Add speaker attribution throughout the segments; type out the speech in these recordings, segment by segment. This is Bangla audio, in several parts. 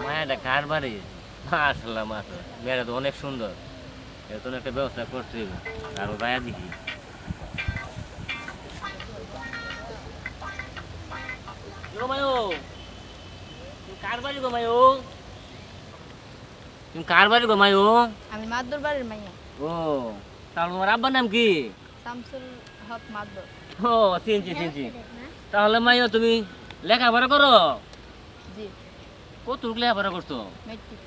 Speaker 1: মায়াটা কার বাড়ি? মাশাআল্লাহ মাশাআল্লাহ, মেয়েটা তো অনেক সুন্দর। এর একটা ব্যবস্থা করতে হবে। আর যায়া দেখি। ও মায়ো, তুমি কার বাড়ি গো মায়ো? তুমি কার বাড়ি গো মায়ো?
Speaker 2: আমি মাদুর বাড়ির মাইয়া।
Speaker 1: ও, তাহলে তোমার আব্বার নাম কি?
Speaker 2: শামসুল হক মাদুর।
Speaker 1: ও, চিনছি চিনছি। তাহলে মাইও তুমি লেখাপড়া করো?
Speaker 2: জি।
Speaker 1: কতটুকু লেখাপড়া করছো?
Speaker 2: মেট্রিক।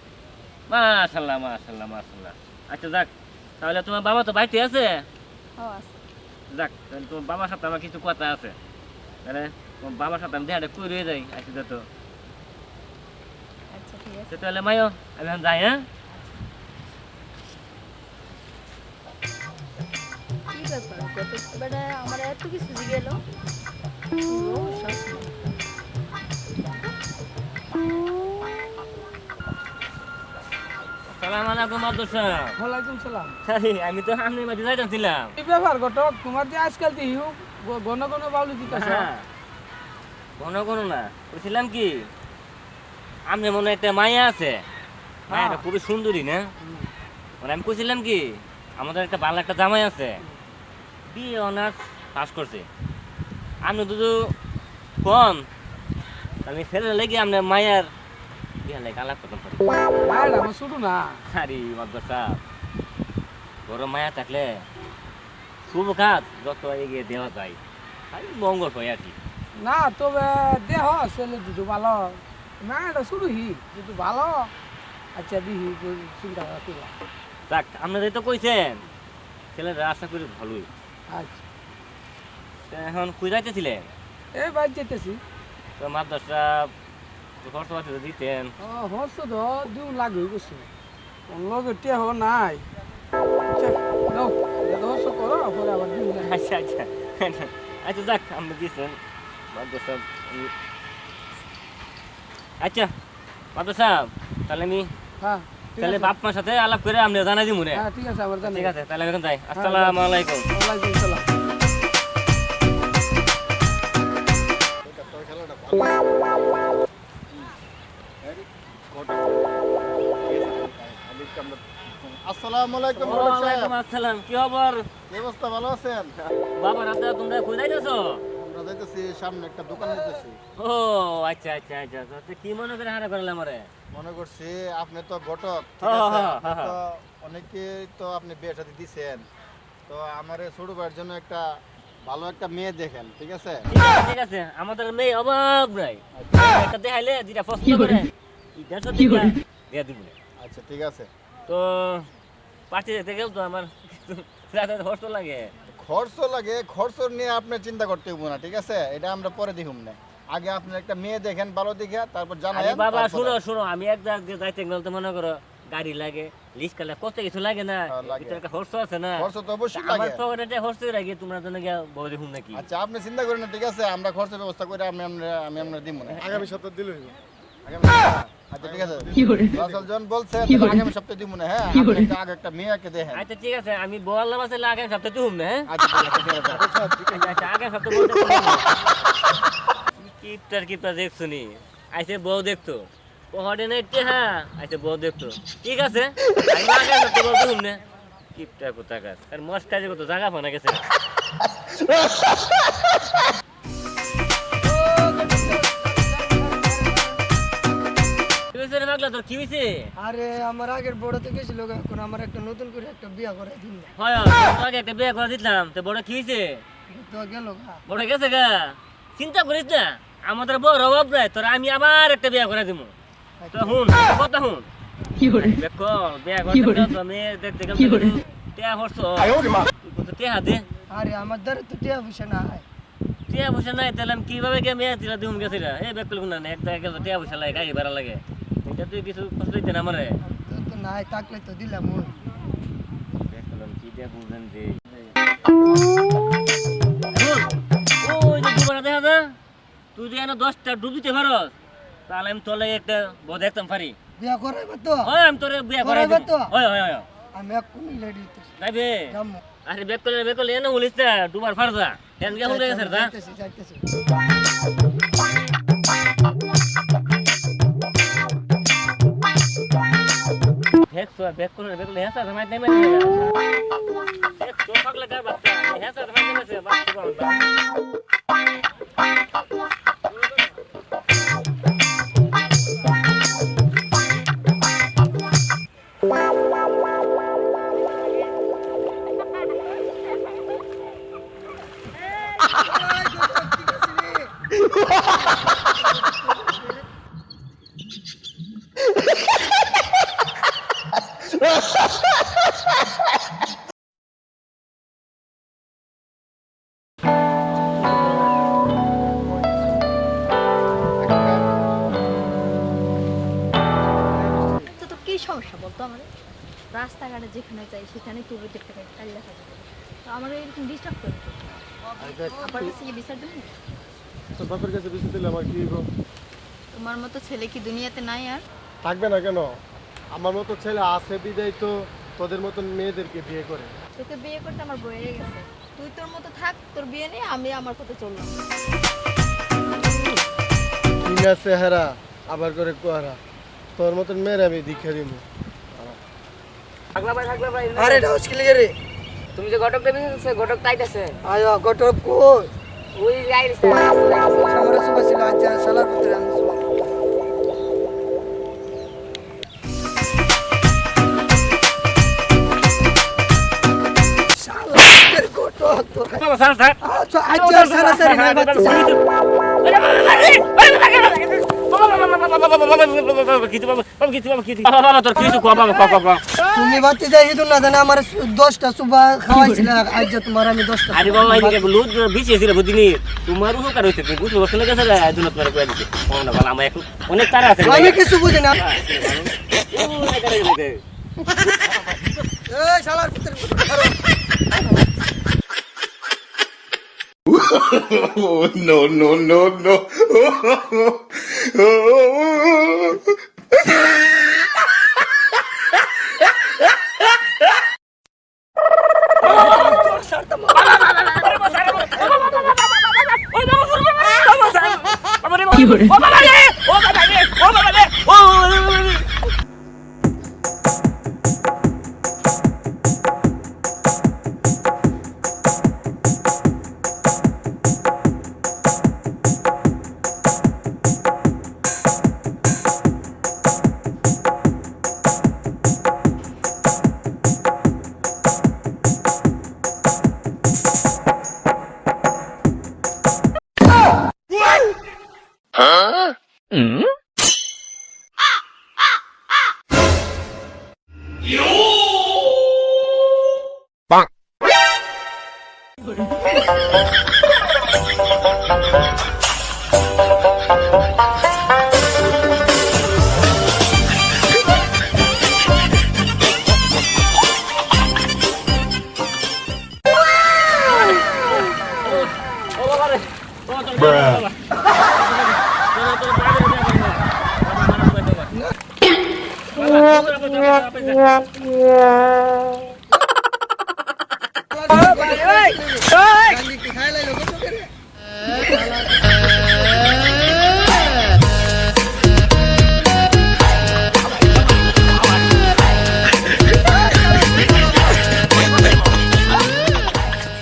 Speaker 1: মাশাআল্লাহ মাশাআল্লাহ মাশাআল্লাহ। আচ্ছা যাক, তাহলে তোমার বাবা তো বাড়িতে আছে?
Speaker 2: ও আছে।
Speaker 1: যাক, তাহলে তোমার বাবার সাথে আমার কিছু কথা আছে। তাহলে তোমার বাবার সাথে আমি দেখাটা কই রয়ে যাই, আচ্ছা যত।
Speaker 2: আচ্ছা ঠিক আছে।
Speaker 1: তাহলে মাইও, আমি এখন যাই, হ্যাঁ?
Speaker 2: কি ব্যাপার? কত বেটা আমার এত কিছু জিগেল। ও শ্বাস নেই।
Speaker 1: সালাম আলাইকুম আব্দুল সাহেব।
Speaker 3: ওয়ালাইকুম সালাম।
Speaker 1: আরে, আমি তো সামনের মাঝে যাইতেছিলাম।
Speaker 3: কি ব্যাপার ঘটক, তোমার যে আজকাল দিই ঘন ঘন বাউলি দিতেছ?
Speaker 1: হ্যাঁ, ঘন ঘন না, বলছিলাম কি, আপনি মনে হয় একটা মায়া আছে, মায়াটা খুবই সুন্দরী না? মানে আমি কইছিলাম কি, আমাদের একটা ভালো একটা জামাই আছে, বিয়ে অনার্স পাস করছে। আপনি তো কম, আমি ফেলে লেগে আপনার মায়ার বিয়ে লেগে আলাপ করতাম পারি।
Speaker 3: মায়ের আমার শুধু না।
Speaker 1: আরে মাদ্দার সাহেব, বড় মায়া থাকলে শুভ কাজ যত এগিয়ে দেওয়া যায়, আর মঙ্গল হয় আর কি।
Speaker 3: না তবে দেহ ছেলে দুটো ভালো, মায়েরটা শুধু দুটো ভালো। আচ্ছা দিহি চিন্তা করা তুলা।
Speaker 1: যাক, আপনাদের তো কইছেন ছেলেরা আশা করি ভালোই।
Speaker 3: আচ্ছা
Speaker 1: তা এখন কই যাইতেছিলেন?
Speaker 3: এই বাইর যেতেছি।
Speaker 1: তো মাদ্রাসা খরচ পাতি দিতেন।
Speaker 3: হর্ষ তো দিন লাগে গেছে, লগে টেহ নাই। আচ্ছা নাও, হর্ষ করো পরে আবার দিন লাগে।
Speaker 1: আচ্ছা আচ্ছা আচ্ছা, যাক আপনি দিয়েছেন মাদ্রাসা। আচ্ছা মাদ্রাসা, তাহলে আমি
Speaker 3: হ্যাঁ ঠিক
Speaker 1: তাহলে
Speaker 3: আছে।
Speaker 1: বাপ মার সাথে আলাপ করে আপনি জানাই দিব রে।
Speaker 3: হ্যাঁ ঠিক আছে, আমার জানি।
Speaker 1: ঠিক আছে, তাহলে আমি এখন যাই। আসসালামু আলাইকুম।
Speaker 3: ওয়ালাইকুম সালাম।
Speaker 4: আসসালামু আলাইকুম বড় সাহেব।
Speaker 1: ওয়ালাইকুম আসসালাম, কি খবর?
Speaker 4: কি অবস্থা, ভালো আছেন?
Speaker 1: বাবা রাতে তোমরা কই যাইতেছো?
Speaker 4: আমরা যাইতেছি সামনে একটা দোকান দিতেছি।
Speaker 1: ও আচ্ছা আচ্ছা আচ্ছা, তো কি মনে করে হারা করলাম রে?
Speaker 4: মনে করছি আপনি তো ঘটক, ঠিক
Speaker 1: হ্যাঁ,
Speaker 4: আছে?
Speaker 1: হ্যাঁ,
Speaker 4: আপনি
Speaker 1: হ্যাঁ,
Speaker 4: তো অনেকে তো আপনি বিয়ে শাদী দিছেন, তো আমার এই ছোট ভাইয়ের জন্য একটা ভালো একটা মেয়ে দেখেন, ঠিক আছে?
Speaker 1: ঠিক আছে, আমাদের মেয়ে অভাব নাই। একটা দেখাইলে যেটা পছন্দ করে 150 টাকা দিয়ে দিব।
Speaker 4: আচ্ছা ঠিক আছে।
Speaker 1: তো পার্টি দেখতে গেল তো আমার রাতে কষ্ট লাগে।
Speaker 4: খরচ লাগে, খরচ নিয়ে আপনি চিন্তা করতে হইব না, ঠিক আছে? এটা আমরা পরে দেখুন না। আগে আপনি একটা মেয়ে দেখেন ভালো দেখে, তারপর
Speaker 1: আরে
Speaker 4: জানাবেন।
Speaker 1: বাবা শুনো শুনো, আমি এক জায়গা দিয়ে যাইতে গেলে তো মনে করো গাড়ি লাগে, লিস্ট কালে কত কিছু লাগে না,
Speaker 4: হ্যাঁ, লাগে।
Speaker 1: এটা একটা খরচ আছে না।
Speaker 4: খরচ তো অবশ্যই
Speaker 1: আমার
Speaker 4: লাগে।
Speaker 1: পকেটে খরচ লাগে, তোমরা জন্য গিয়া বউ দেখুন নাকি?
Speaker 4: আচ্ছা আপনি চিন্তা করেন না, ঠিক আছে? আমরা খরচের ব্যবস্থা করে আমি আপনার দিব না।
Speaker 5: আগামী সপ্তাহে দিলে হইব।
Speaker 4: আগামী সপ্তাহে? আচ্ছা ঠিক আছে। রাসেল জন বলছে তাহলে আগামী সপ্তাহে দিব না, হ্যাঁ? আপনি একটা আগে একটা মেয়েকে দেখেন।
Speaker 1: আচ্ছা ঠিক আছে, আমি বউ আল্লাহ বাসে আগামী সপ্তাহে তুম না, হ্যাঁ?
Speaker 4: আচ্ছা ঠিক আছে, ঠিক আছে।
Speaker 1: আচ্ছা আগামী সপ্তাহে বলতে কিপটার কিপটা দেখছো নি, আইসে বউ দেখতো পহড়ে নেই, হ্যাঁ আইসে বউ দেখতো। ঠিক আছে, আমি আগামী সপ্তাহে বলতে তুম না। কিপটার কোথাকার, আর মস্ত কাজে কত জায়গা ফানা গেছে। কি হয়েছে রে পাগলা, তোর কি হয়েছে?
Speaker 6: আরে আমার আগের বড় তো গেছিল, এখন আমার একটা নতুন করে একটা বিয়া করে দিন না।
Speaker 1: হয় তোর আগে একটা বিয়ে করে দিলাম, তো বড় কি হয়েছে?
Speaker 6: তো গেল গা।
Speaker 1: বড় গেছে গা, চিন্তা করিস না, আমাদের বড় অভাব নাই, তোর আমি আবার একটা বিয়ে করে দিব। তো হুন কথা হুন, দেখো বিয়ে করতে তো মেয়ে দেখতে গেলে টিয়া করছ, টিয়া দে।
Speaker 6: আরে আমার দ্বারা তো টিয়া পয়সা নাই।
Speaker 1: টিয়া পয়সা নাই, তাহলে আমি কিভাবে গিয়ে মেয়ে দিলা দিহুন গেছিল? এই বেকুল গুনা না, এক জায়গায় গেল টিয়া পয়সা লাগে, গাড়ি ভাড়া লাগে, এটা তুই কিছু কষ্ট দিতে না আমারে।
Speaker 6: তো তো নাই, থাকলে তো দিলাম ওই।
Speaker 1: দেখলাম কি দিয়া বুঝলেন যে ওই যে ডুবাটা দেখা যা, তুই যে এনে 10টা ডুব দিতে পারস, তাহলে আমি তোর লাগে একটা বউ দেখতাম পারি।
Speaker 6: বিয়া করাইবে তো?
Speaker 1: হয় আমি তোরে বিয়ে করাই
Speaker 6: করাইবে
Speaker 1: দেব।
Speaker 6: তো?
Speaker 1: হয় হয় হয়,
Speaker 6: আমি এক্ষুনি রেডি হইতেছি
Speaker 1: যাইবে
Speaker 6: যাবো
Speaker 1: আরে বেক করলে এনে বলিস না ডুবার ফারদা কেন কেমন হয়ে গেছে দা
Speaker 6: যাইতেছি
Speaker 1: বেক করলে হেসা জামাই নেমে এক তো পাগলা কার বাচ্চা হেসা জামাই নেমেছে বাচ্চা
Speaker 2: তো তোর কি সমস্যা বলতো আমার রাস্তাঘাটে যেখানে যাই সেখানে তোর ওদের টাকা কালি দেখা যাবে তো আমার এরকম ডিস্টার্ব করে আবার কাছে কি বিচার দেবেন
Speaker 5: তোর বাপের কাছে বেশি দিলে আমার কি হইব?
Speaker 2: তোমার মতো ছেলে কি দুনিয়াতে নাই আর
Speaker 5: থাকবে না কেন? আমার মতো ছেলে আছে বিদায় তো তোদের মতন মেয়েদেরকে বিয়ে করে।
Speaker 2: তোকে বিয়ে করতে আমার বয়ে গেছে তুই তোর মতো থাক তোর বিয়ে নেই আমি আমার কথা চললাম
Speaker 5: ঠিক আছে হেরা আবার করে কোয়ারা তোর মতন মেয়ের আমি দীক্ষা দিব।
Speaker 7: থাকলা ভাই
Speaker 6: আরে এটা হচ্ছে কি রে
Speaker 7: তুমি যে ঘটক দেবে ঘটক তাইতেছে
Speaker 6: আয়া গটক কই
Speaker 7: ওই যাইছে
Speaker 6: আমার সুবা ছিল আজ সালার পুত্র আমি সুবা শালার গটক তো
Speaker 1: বাবা স্যার স্যার
Speaker 6: আজ সারা সারি না বাচ্চা তুমি বাতি যাই হিদুন না জানে আমার 10টা সুবা খাওয়াইছিল আজ তোমার আমি 10টা
Speaker 1: আরে বাবা এদিকে লুট বিছে ছিল বুঝিনি তোমার উপকার হইছে তুমি বুঝতে পারছ না গেছে আইজন্য তোমার কই দিতে না বল আমার একটু অনেক তারা আছে
Speaker 6: আমি কিছু বুঝি না এই শালার পুত্র
Speaker 8: No, no, no, no.
Speaker 1: কি করে ও বাবা রে ও বাবা রে ও বাবা রে ও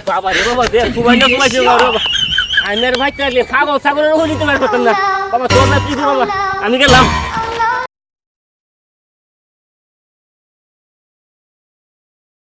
Speaker 1: বাবা রে বাবা দেখ কুমাই না কুমাই যে বাবা আইনের ভাই থাকলে ছাগলের ওখানে নিতে পারতাম না বাবা তোর না তুই বাবা আমি গেলাম